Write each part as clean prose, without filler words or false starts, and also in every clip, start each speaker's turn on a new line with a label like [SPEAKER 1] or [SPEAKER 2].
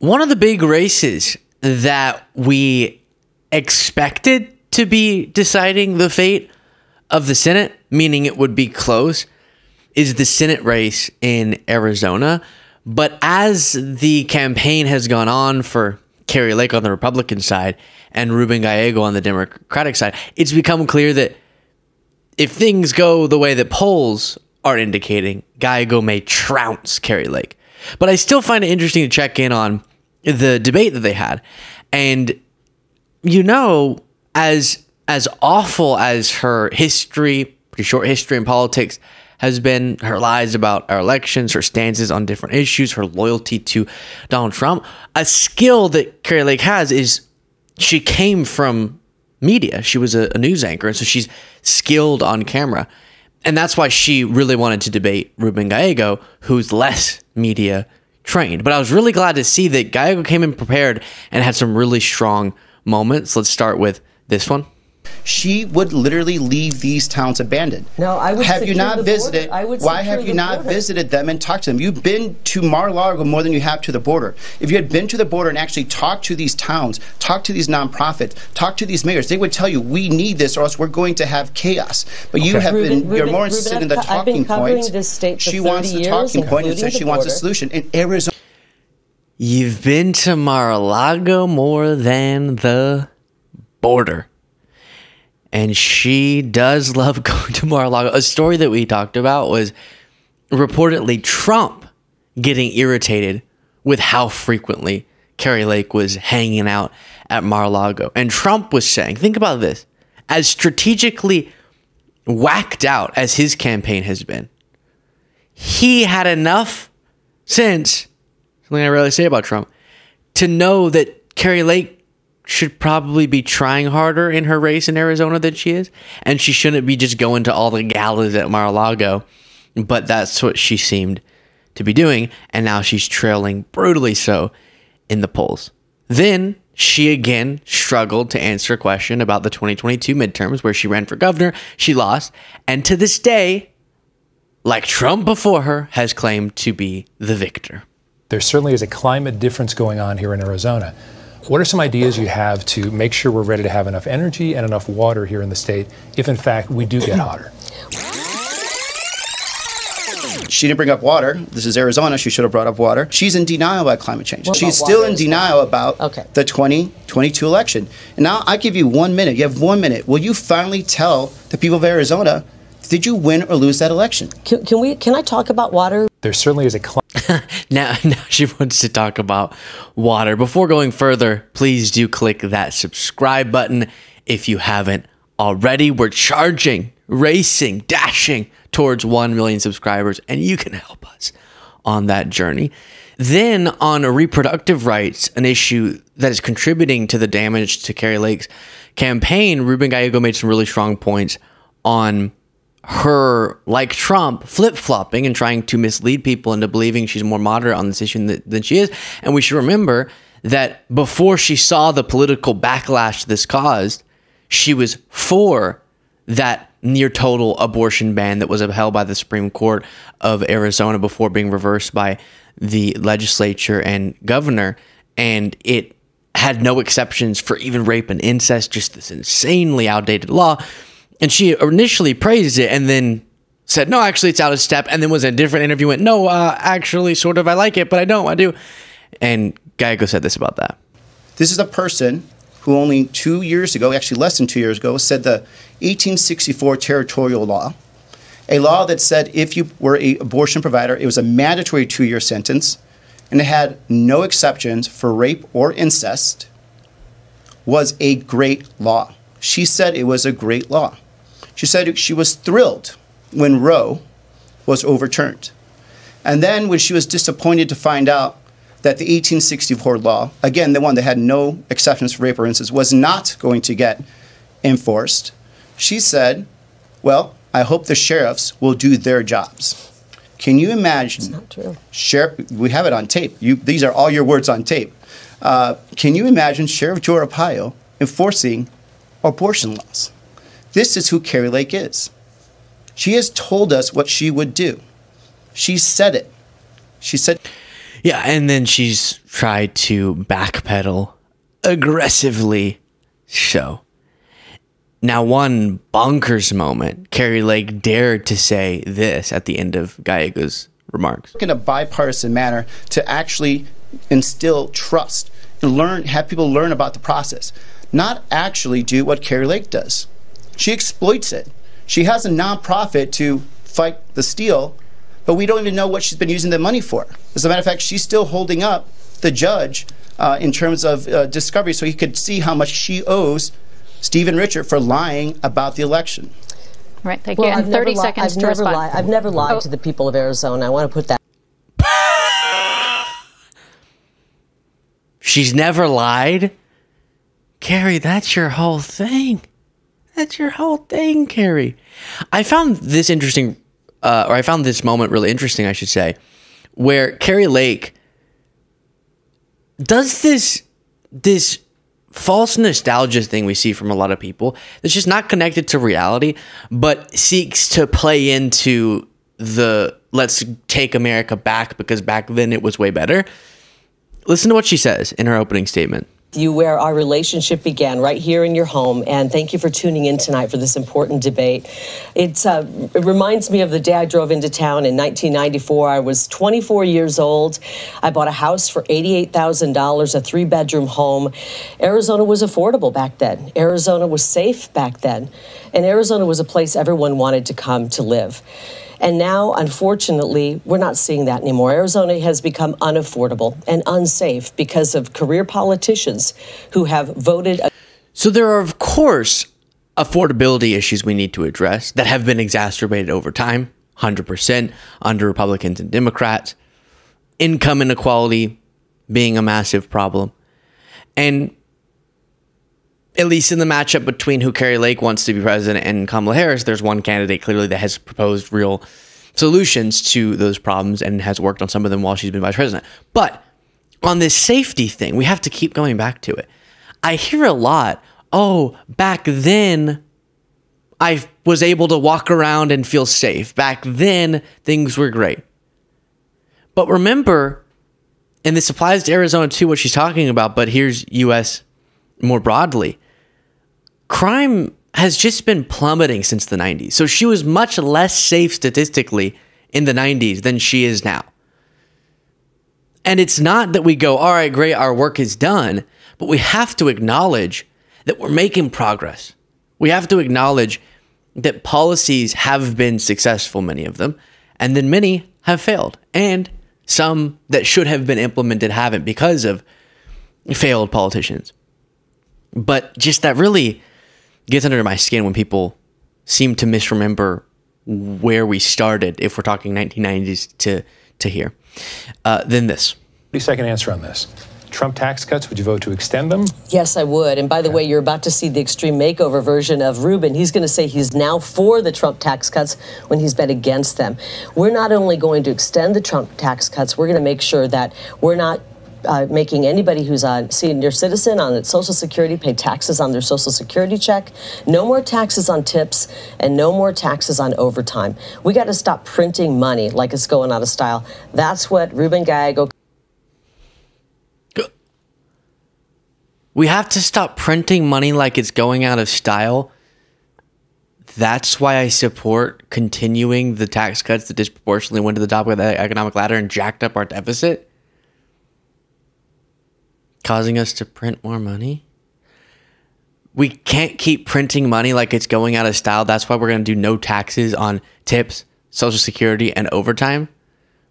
[SPEAKER 1] One of the big races that we expected to be deciding the fate of the Senate, meaning it would be close, is the Senate race in Arizona. But as the campaign has gone on for Kari Lake on the Republican side and Ruben Gallego on the Democratic side, it's become clear that if things go the way that polls are indicating, Gallego may trounce Kari Lake. But I still find it interesting to check in on the debate that they had. And, you know, as awful as her history, pretty short history in politics, has been, her lies about our elections, her stances on different issues, her loyalty to Donald Trump, a skill that Kari Lake has is she came from media. She was a news anchor, and so she's skilled on camera. And that's why she really wanted to debate Ruben Gallego, who's less media trained. But I was really glad to see that Gallego came in prepared and had some really strong moments. Let's start with this one.
[SPEAKER 2] She would literally leave these towns abandoned.
[SPEAKER 3] No, I would.
[SPEAKER 2] Have you not visited? Why have you not visited them and talked to them? You've been to Mar-a-Lago more than you have to the border. If you had been to the border and actually talked to these towns, talked to these nonprofits, talked to these mayors, they would tell you, we need this or else we're going to have chaos. But you have you're more interested in the talking points. She wants the talking point and says she wants a solution. In Arizona.
[SPEAKER 1] You've been to Mar-a-Lago more than the border. And she does love going to Mar-a-Lago. A story that we talked about was reportedly Trump getting irritated with how frequently Kari Lake was hanging out at Mar-a-Lago. And Trump was saying, think about this, as strategically whacked out as his campaign has been, he had enough sense, something I rarely say about Trump, to know that Kari Lake should probably be trying harder in her race in Arizona than she is. And she shouldn't be just going to all the galas at Mar-a-Lago. But that's what she seemed to be doing. And now she's trailing brutally so in the polls. Then she again struggled to answer a question about the 2022 midterms where she ran for governor. She lost. And to this day, like Trump before her, has claimed to be the victor.
[SPEAKER 4] There certainly is a climate difference going on here in Arizona. What are some ideas you have to make sure we're ready to have enough energy and enough water here in the state if, in fact, we do get hotter?
[SPEAKER 2] She didn't bring up water. This is Arizona. She should have brought up water. She's in denial about climate change. She's still in denial about the 2022 election. And now I give you 1 minute. You have 1 minute. Will you finally tell the people of Arizona, did you win or lose that election?
[SPEAKER 3] Can I talk about water?
[SPEAKER 4] There certainly is a
[SPEAKER 1] now she wants to talk about water. Before going further, please do click that subscribe button if you haven't already. We're charging, racing, dashing towards 1 million subscribers, and you can help us on that journey. Then on reproductive rights, an issue that is contributing to the damage to Kari Lake's campaign, Ruben Gallego made some really strong points on her, like Trump, flip-flopping and trying to mislead people into believing she's more moderate on this issue than she is. And we should remember that before she saw the political backlash this caused, she was for that near-total abortion ban that was upheld by the Supreme Court of Arizona before being reversed by the legislature and governor. And it had no exceptions for even rape and incest, just this insanely outdated law. And she initially praised it and then said, no, actually, it's out of step. And then was in a different interview, went, no, actually, sort of, I like it, but I do. And Gallego said this about that.
[SPEAKER 2] This is a person who only 2 years ago, actually less than 2 years ago, said the 1864 territorial law, a law that said if you were an abortion provider, it was a mandatory 2-year sentence, and it had no exceptions for rape or incest, was a great law. She said it was a great law. She said she was thrilled when Roe was overturned. And then when she was disappointed to find out that the 1864 law, again, the one that had no exceptions for rape or incest, was not going to get enforced, she said, well, I hope the sheriffs will do their jobs. Can you imagine?
[SPEAKER 3] It's not true.
[SPEAKER 2] We have it on tape. These are all your words on tape. Can you imagine Sheriff Joe Arpaio enforcing abortion laws? This is who Kari Lake is. She has told us what she would do. She said it. She said,
[SPEAKER 1] Yeah, and then she's tried to backpedal aggressively so. Now, one bonkers moment, Kari Lake dared to say this at the end of Gallego's remarks.
[SPEAKER 2] In a bipartisan manner to actually instill trust and have people learn about the process, not actually do what Kari Lake does. She exploits it. She has a nonprofit to fight the steal, but we don't even know what she's been using the money for. As a matter of fact, she's still holding up the judge in terms of discovery so he could see how much she owes Stephen Richard for lying about the election.
[SPEAKER 5] Right, thank you. And 30 seconds to respond.
[SPEAKER 3] I've never lied to the people of Arizona. I want to put that.
[SPEAKER 1] She's never lied? Kari, that's your whole thing. That's your whole thing, Kari. I found this interesting, or I found this moment really interesting, I should say, where Kari Lake does this false nostalgia thing we see from a lot of people that's just not connected to reality, but seeks to play into the let's take America back because back then it was way better. Listen to what she says in her opening statement.
[SPEAKER 3] You where our relationship began, right here in your home, and thank you for tuning in tonight for this important debate. It reminds me of the day I drove into town in 1994. I was 24 years old. I bought a house for $88,000, a three-bedroom home. Arizona was affordable back then. Arizona was safe back then. And Arizona was a place everyone wanted to come to live. And now, unfortunately, we're not seeing that anymore. Arizona has become unaffordable and unsafe because of career politicians who have voted.
[SPEAKER 1] So there are, of course, affordability issues we need to address that have been exacerbated over time, 100% under Republicans and Democrats. Income inequality being a massive problem. And at least in the matchup between who Kari Lake wants to be president and Kamala Harris, there's one candidate clearly that has proposed real solutions to those problems and has worked on some of them while she's been vice president. But on this safety thing, we have to keep going back to it. I hear a lot, oh, back then I was able to walk around and feel safe. Back then things were great. But remember, and this applies to Arizona too, what she's talking about, but here's U.S. more broadly, crime has just been plummeting since the 90s. So she was much less safe statistically in the 90s than she is now. And it's not that we go, all right, great, our work is done, but we have to acknowledge that we're making progress. We have to acknowledge that policies have been successful, many of them, and then many have failed. And some that should have been implemented haven't because of failed politicians. But just that really gets under my skin when people seem to misremember where we started, if we're talking 1990s to here. Then this.
[SPEAKER 4] 30-second answer on this. Trump tax cuts, would you vote to extend them?
[SPEAKER 3] Yes, I would. And by the way, you're about to see the extreme makeover version of Ruben. He's going to say he's now for the Trump tax cuts when he's been against them. We're not only going to extend the Trump tax cuts, we're going to make sure that we're not making anybody who's a senior citizen on Social Security pay taxes on their Social Security check. No more taxes on tips and no more taxes on overtime. We got to stop printing money like it's going out of style. That's what Ruben Gallego.
[SPEAKER 1] We have to stop printing money like it's going out of style. That's why I support continuing the tax cuts that disproportionately went to the top of the economic ladder and jacked up our deficit, causing us to print more money. We can't keep printing money like it's going out of style. That's why we're going to do no taxes on tips, Social Security, and overtime,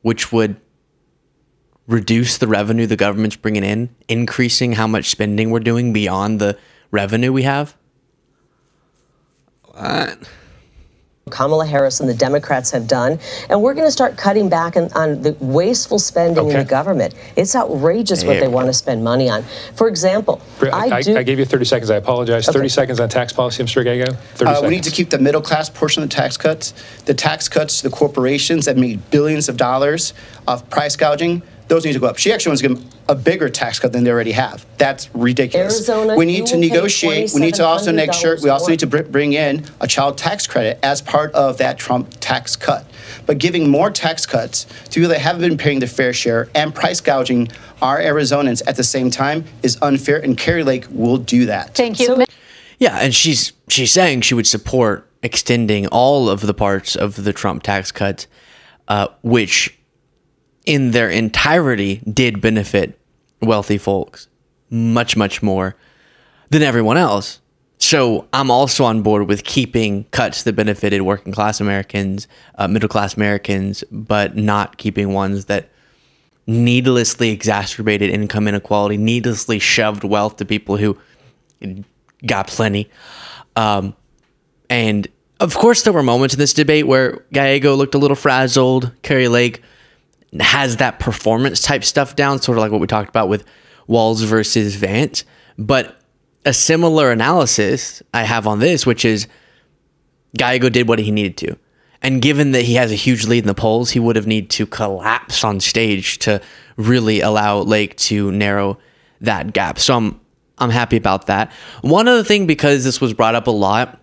[SPEAKER 1] which would reduce the revenue the government's bringing in, increasing how much spending we're doing beyond the revenue we have. What?
[SPEAKER 3] Kamala Harris and the Democrats have done, and we're going to start cutting back on the wasteful spending in the government. It's outrageous what they want to spend money on. For example,
[SPEAKER 4] I gave you 30 seconds. I apologize. 30 seconds on tax policy, Mr. Gallego. 30 seconds.
[SPEAKER 2] We need to keep the middle class portion of the tax cuts. The tax cuts to the corporations that made billions of dollars of price gouging, those need to go up. She actually wants to give them a bigger tax cut than they already have. That's ridiculous.
[SPEAKER 3] Arizona,
[SPEAKER 2] we need to negotiate. We need to also make sure, we also need to bring in a child tax credit as part of that Trump tax cut. But giving more tax cuts to people that haven't been paying their fair share and price gouging our Arizonans at the same time is unfair, and Kari Lake will do that.
[SPEAKER 5] Thank you.
[SPEAKER 1] Yeah, and she's saying she would support extending all of the parts of the Trump tax cuts, which in their entirety did benefit wealthy folks much, much more than everyone else. So I'm also on board with keeping cuts that benefited working class Americans, middle class Americans, but not keeping ones that needlessly exacerbated income inequality, needlessly shoved wealth to people who got plenty. And of course, there were moments in this debate where Gallego looked a little frazzled. Kari Lake has that performance type stuff down, sort of like what we talked about with Walz versus Vance. But a similar analysis I have on this, which is Gallego did what he needed to. And given that he has a huge lead in the polls, he would have needed to collapse on stage to really allow Lake to narrow that gap. So I'm happy about that. One other thing, because this was brought up a lot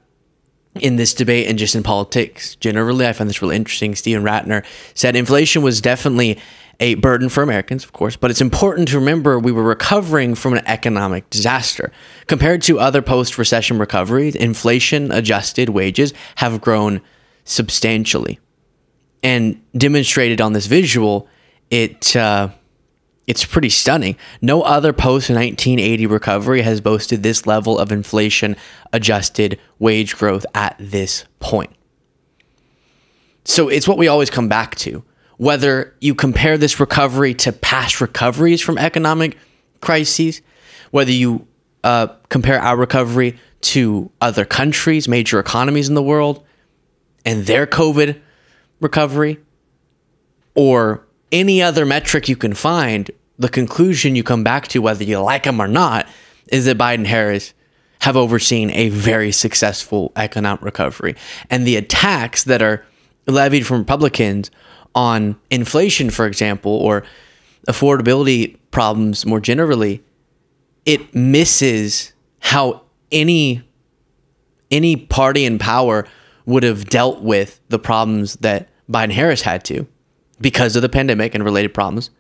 [SPEAKER 1] in this debate and just in politics generally, I found this really interesting. Stephen Ratner said inflation was definitely a burden for Americans, of course, but it's important to remember we were recovering from an economic disaster. Compared to other post-recession recoveries, inflation-adjusted wages have grown substantially. And demonstrated on this visual, it's pretty stunning. No other post-1980 recovery has boasted this level of inflation-adjusted wage growth at this point. So it's what we always come back to. Whether you compare this recovery to past recoveries from economic crises, whether you compare our recovery to other countries, major economies in the world, and their COVID recovery, or any other metric you can find, the conclusion you come back to, whether you like them or not, is that Biden and Harris have overseen a very successful economic recovery. And the attacks that are levied from Republicans on inflation, for example, or affordability problems more generally, it misses how any party in power would have dealt with the problems that Biden-Harris had to because of the pandemic and related problems.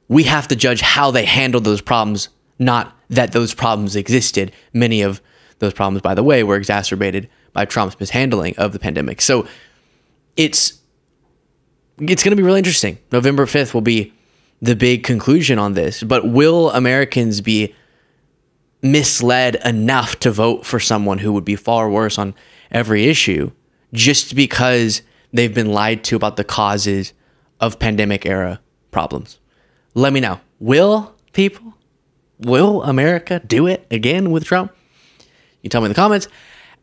[SPEAKER 1] We have to judge how they handled those problems, not that those problems existed. Many of those problems, by the way, were exacerbated by Trump's mishandling of the pandemic. So it's going to be really interesting. November 5th will be the big conclusion on this. But will Americans be misled enough to vote for someone who would be far worse on every issue just because they've been lied to about the causes of pandemic era problems? Let me know. Will America do it again with Trump? You tell me in the comments,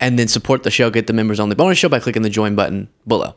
[SPEAKER 1] and then support the show. Get the members only bonus show by clicking the join button below.